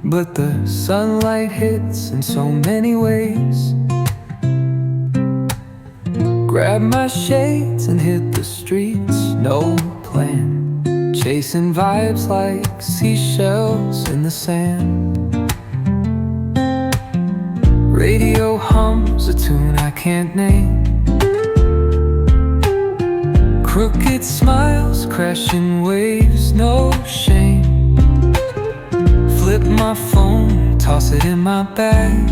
but the sunlight hits in so many ways. Grab my shades and hit the streets, no plan, chasing vibes like seashells in the sand. Radio hums a tune I can't name. Crooked smiles, crashing waves, no shame. Flip my phone, toss it in my bag.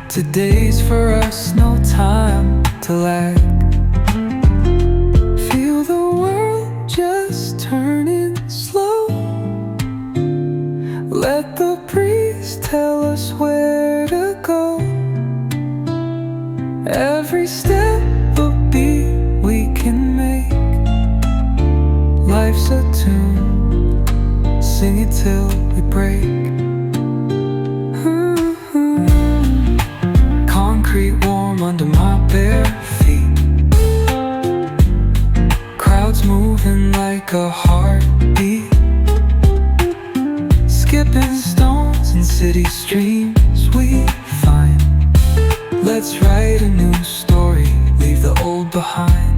Today's for us, no time to lag. Feel the world just turning slow. Let the breeze tell us where to go. Every step a beat we can make. Life's a tune, sing it till we break. Concrete warm under my bare feet. Crowds moving like a heartbeat. Skipping stones in city streams we find. Let's write a new story, leave the old behind.